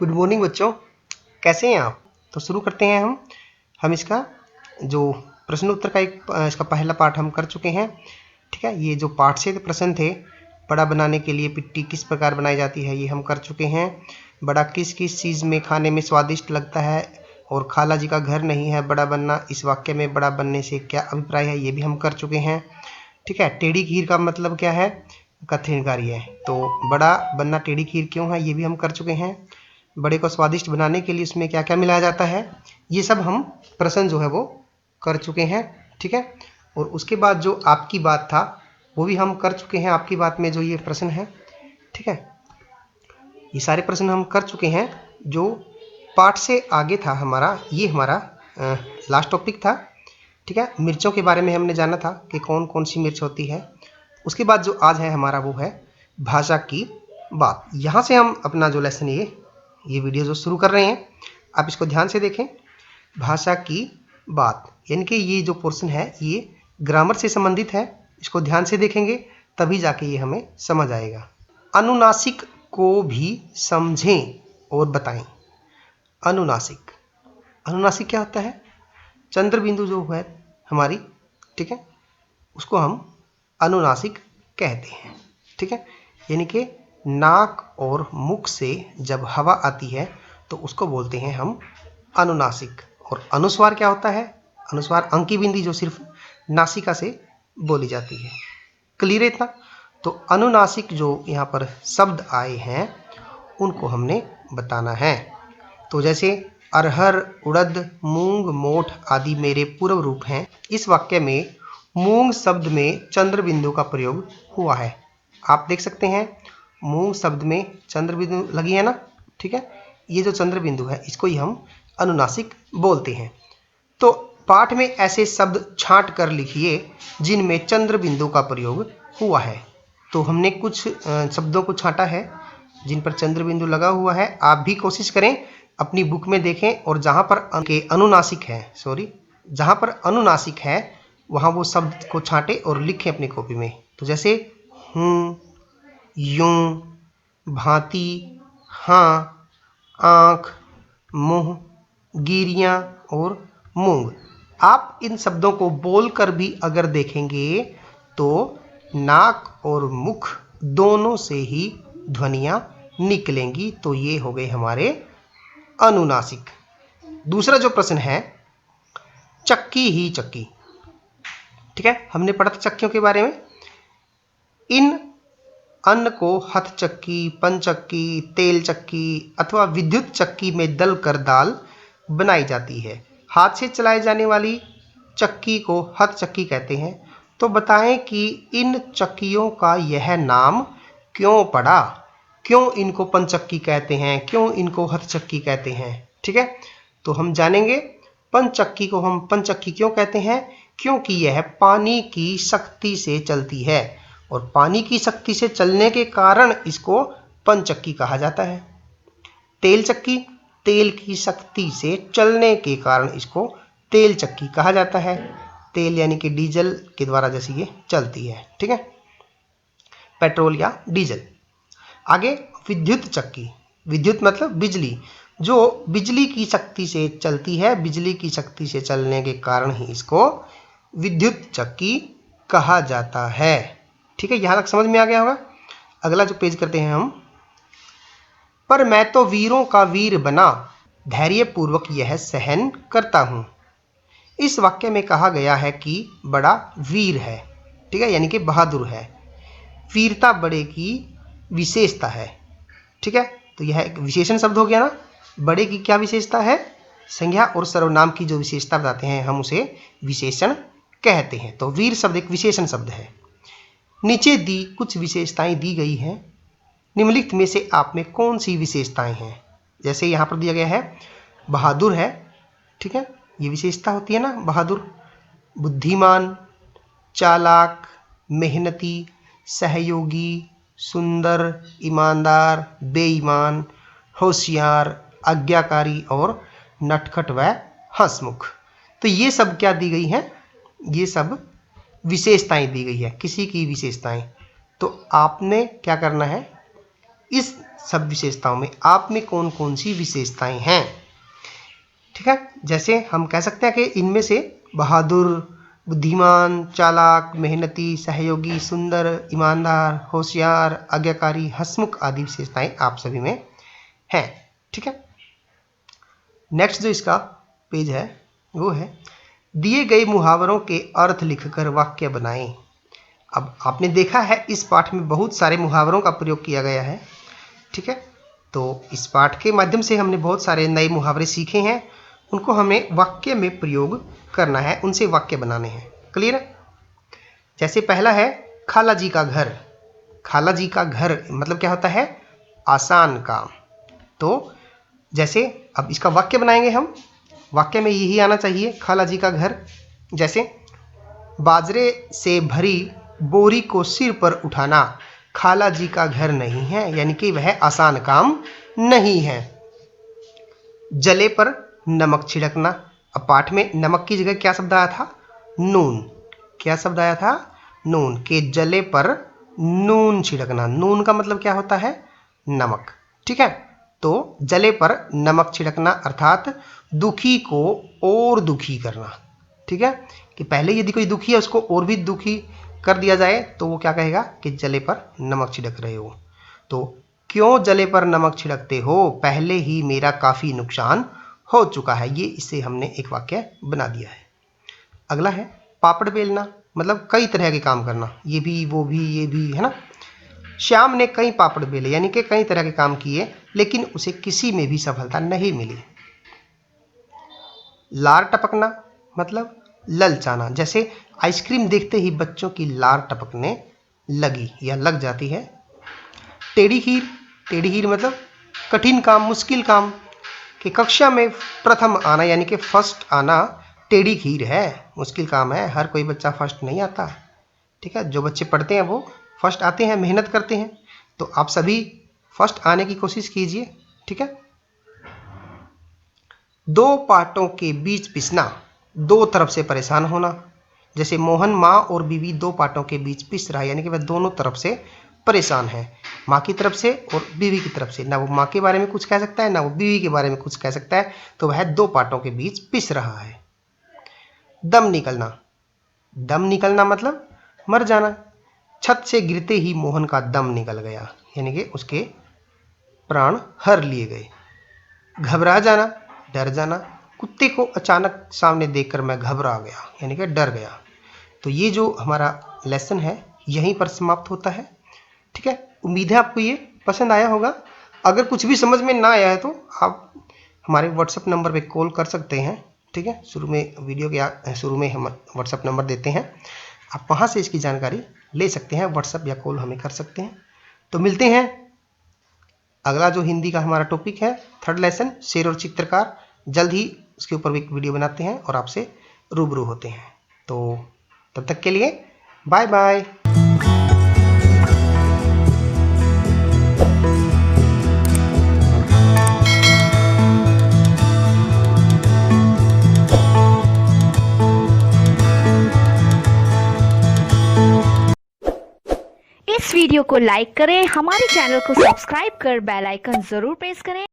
Good morning बच्चों, कैसे हैं आप। तो शुरू करते हैं हम इसका जो प्रश्न उत्तर का इसका पहला पार्ट हम कर चुके हैं। ठीक है, ये जो पाठ से प्रश्न थे, बड़ा बनाने के लिए पिट्ठी किस प्रकार बनाई जाती है, ये हम कर चुके हैं। बड़ा किस किस चीज़ में खाने में स्वादिष्ट लगता है और खाला जी का घर नहीं है बड़ा बनना, इस वाक्य में बड़ा बनने से क्या अभिप्राय है, ये भी हम कर चुके हैं। ठीक है, टेढ़ी खीर का मतलब क्या है, कथनकारी है। तो बड़ा बनना टेढ़ी खीर क्यों है, ये भी हम कर चुके हैं। बड़े को स्वादिष्ट बनाने के लिए उसमें क्या क्या मिलाया जाता है, ये सब हम प्रश्न जो है वो कर चुके हैं। ठीक है, और उसके बाद जो आपकी बात था वो भी हम कर चुके हैं। आपकी बात में जो ये प्रश्न है, ठीक है, ये सारे प्रश्न हम कर चुके हैं। जो पाठ से आगे था हमारा, ये हमारा लास्ट टॉपिक था। ठीक है, मिर्चों के बारे में हमने जाना था कि कौन कौन सी मिर्च होती है। उसके बाद जो आज है हमारा वो है भाषा की बात। यहाँ से हम अपना जो लेसन ये वीडियो जो शुरू कर रहे हैं, आप इसको ध्यान से देखें। भाषा की बात यानी कि ये जो पोर्शन है ये ग्रामर से संबंधित है। इसको ध्यान से देखेंगे तभी जाके ये हमें समझ आएगा। अनुनासिक को भी समझें और बताएं। अनुनासिक, अनुनासिक क्या होता है, चंद्र बिंदु जो है हमारी, ठीक है, उसको हम अनुनासिक कहते हैं। ठीक है, यानी कि नाक और मुख से जब हवा आती है तो उसको बोलते हैं हम अनुनासिक। और अनुस्वार क्या होता है, अनुस्वार अंकी बिंदी जो सिर्फ नासिका से बोली जाती है। क्लियर है इतना। तो अनुनासिक जो यहाँ पर शब्द आए हैं उनको हमने बताना है। तो जैसे अरहर, उड़द, मूंग, मोठ आदि मेरे पूर्व रूप हैं। इस वाक्य में मूंग शब्द में चंद्र बिंदु का प्रयोग हुआ है। आप देख सकते हैं मूंग शब्द में चंद्र बिंदु लगी है ना। ठीक है, ये जो चंद्र बिंदु है इसको ही हम अनुनासिक बोलते हैं। तो पाठ में ऐसे शब्द छांट कर लिखिए जिनमें चंद्र बिंदु का प्रयोग हुआ है। तो हमने कुछ शब्दों को छांटा है जिन पर चंद्र बिंदु लगा हुआ है। आप भी कोशिश करें, अपनी बुक में देखें और जहाँ पर अनुनासिक है, जहाँ पर अनुनासिक है वहाँ वो शब्द को छांटे और लिखें अपनी कॉपी में। तो जैसे हूँ, यूं, भांति, हाँ, आँख, मुँह, गिरियाँ और मूंग। आप इन शब्दों को बोलकर भी अगर देखेंगे तो नाक और मुख दोनों से ही ध्वनियाँ निकलेंगी। तो ये हो गए हमारे अनुनासिक। दूसरा जो प्रश्न है, चक्की ही चक्की। ठीक है, हमने पढ़ा था चक्कियों के बारे में। इन अन्न को हथ चक्की, पंचक्की, तेल चक्की अथवा विद्युत चक्की में दल कर दाल बनाई जाती है। हाथ से चलाई जाने वाली चक्की को हथ चक्की कहते हैं। तो बताएं कि इन चक्कियों का यह नाम क्यों पड़ा, क्यों इनको पंचक्की कहते हैं, क्यों इनको हथ चक्की कहते हैं। ठीक है, तो हम जानेंगे पंचक्की को हम पंचक्की क्यों कहते हैं, क्योंकि यह पानी की शक्ति से चलती है और पानी की शक्ति से चलने के कारण इसको पंचक्की कहा जाता है। तेल चक्की, तेल की शक्ति से चलने के कारण इसको तेल चक्की कहा जाता है। तेल यानी कि डीजल के द्वारा जैसे ये चलती है। ठीक है, पेट्रोल या डीजल। आगे विद्युत चक्की, विद्युत मतलब बिजली, जो बिजली की शक्ति से चलती है, बिजली की शक्ति से चलने के कारण ही इसको विद्युत चक्की कहा जाता है। ठीक है, यहाँ तक समझ में आ गया होगा। अगला जो पेज करते हैं हम, पर मैं तो वीरों का वीर बना, धैर्य पूर्वक यह सहन करता हूं। इस वाक्य में कहा गया है कि बड़ा वीर है। ठीक है, यानी कि बहादुर है। वीरता बड़े की विशेषता है। ठीक है, तो यह एक विशेषण शब्द हो गया ना। बड़े की क्या विशेषता है, संज्ञा और सर्वनाम की जो विशेषता बताते हैं हम उसे विशेषण कहते हैं। तो वीर शब्द एक विशेषण शब्द है। नीचे दी कुछ विशेषताएं दी गई हैं, निम्नलिखित में से आप में कौन सी विशेषताएं हैं। जैसे यहाँ पर दिया गया है बहादुर है। ठीक है, ये विशेषता होती है ना बहादुर। बुद्धिमान, चालाक, मेहनती, सहयोगी, सुंदर, ईमानदार, बेईमान, होशियार, आज्ञाकारी और नटखट व हंसमुख। तो ये सब क्या दी गई हैं, ये सब विशेषताएं दी गई है, किसी की विशेषताएं। तो आपने क्या करना है, इस सब विशेषताओं में आप में कौन कौन सी विशेषताएं हैं। ठीक है, जैसे हम कह सकते हैं कि इनमें से बहादुर, बुद्धिमान, चालाक, मेहनती, सहयोगी, सुंदर, ईमानदार, होशियार, आज्ञाकारी, हंसमुख आदि विशेषताएं आप सभी में हैं। ठीक है, नेक्स्ट जो इसका पेज है वो है दिए गए मुहावरों के अर्थ लिखकर वाक्य बनाएं। अब आपने देखा है इस पाठ में बहुत सारे मुहावरों का प्रयोग किया गया है। ठीक है, तो इस पाठ के माध्यम से हमने बहुत सारे नए मुहावरे सीखे हैं, उनको हमें वाक्य में प्रयोग करना है, उनसे वाक्य बनाने हैं। क्लियर है? जैसे पहला है खाला जी का घर। खाला जी का घर मतलब क्या होता है? आसान काम। तो जैसे अब इसका वाक्य बनाएंगे हम, वाक्य में यही आना चाहिए, खाला जी का घर। जैसे बाजरे से भरी बोरी को सिर पर उठाना खाला जी का घर नहीं है, यानी कि वह आसान काम नहीं है। जले पर नमक छिड़कना। अब पाठ में नमक की जगह क्या शब्द आया था? नून। क्या शब्द आया था? नून। के जले पर नून छिड़कना। नून का मतलब क्या होता है? नमक। ठीक है, तो जले पर नमक छिड़कना अर्थात दुखी को और दुखी करना। ठीक है, कि पहले यदि कोई दुखी है उसको और भी दुखी कर दिया जाए तो वो क्या कहेगा कि जले पर नमक छिड़क रहे हो। तो क्यों जले पर नमक छिड़कते हो? पहले ही मेरा काफी नुकसान हो चुका है। ये इससे हमने एक वाक्य बना दिया है। अगला है पापड़ बेलना, मतलब कई तरह के काम करना, ये भी वो भी ये भी, है ना। श्याम ने कई पापड़ बेले, यानी कि कई तरह के काम किए, लेकिन उसे किसी में भी सफलता नहीं मिली। लार टपकना मतलब ललचाना। जैसे आइसक्रीम देखते ही बच्चों की लार टपकने लगी या लग जाती है। टेढ़ी खीर। टेढ़ी खीर मतलब कठिन काम, मुश्किल काम, कि कक्षा में प्रथम आना यानी कि फर्स्ट आना टेढ़ी खीर है, मुश्किल काम है, हर कोई बच्चा फर्स्ट नहीं आता। ठीक है, जो बच्चे पढ़ते हैं वो फर्स्ट आते हैं, मेहनत करते हैं, तो आप सभी फर्स्ट आने की कोशिश कीजिए। ठीक है, दो पाटों के बीच पिसना, दो तरफ से परेशान होना। जैसे मोहन माँ और बीवी दो पाटों के बीच पिस रहा है, यानी कि वह दोनों तरफ से परेशान है, माँ की तरफ से और बीवी की तरफ से। ना वो माँ के बारे में कुछ कह सकता है, ना वो बीवी के बारे में कुछ कह सकता है, तो वह दो पाटों के बीच पिस रहा है। दम निकलना। दम निकलना मतलब मर जाना। छत से गिरते ही मोहन का दम निकल गया, यानी कि उसके प्राण हर लिए गए। घबरा जाना, डर जाना। कुत्ते को अचानक सामने देखकर मैं घबरा गया, यानी कि डर गया। तो ये जो हमारा लेसन है यहीं पर समाप्त होता है। ठीक है, उम्मीद है आपको ये पसंद आया होगा। अगर कुछ भी समझ में ना आया है तो आप हमारे व्हाट्सएप नंबर पे कॉल कर सकते हैं। ठीक है, शुरू में वीडियो के शुरू में हम व्हाट्सएप नंबर देते हैं, आप वहाँ से इसकी जानकारी ले सकते हैं, व्हाट्सएप या कॉल हमें कर सकते हैं। तो मिलते हैं अगला जो हिंदी का हमारा टॉपिक है, थर्ड लेसन शेर और चित्रकार। जल्द ही उसके ऊपर एक वीडियो बनाते हैं और आपसे रूबरू होते हैं। तो तब तक के लिए बाय बाय। इस वीडियो को लाइक करें, हमारे चैनल को सब्सक्राइब कर बेल आइकन जरूर प्रेस करें।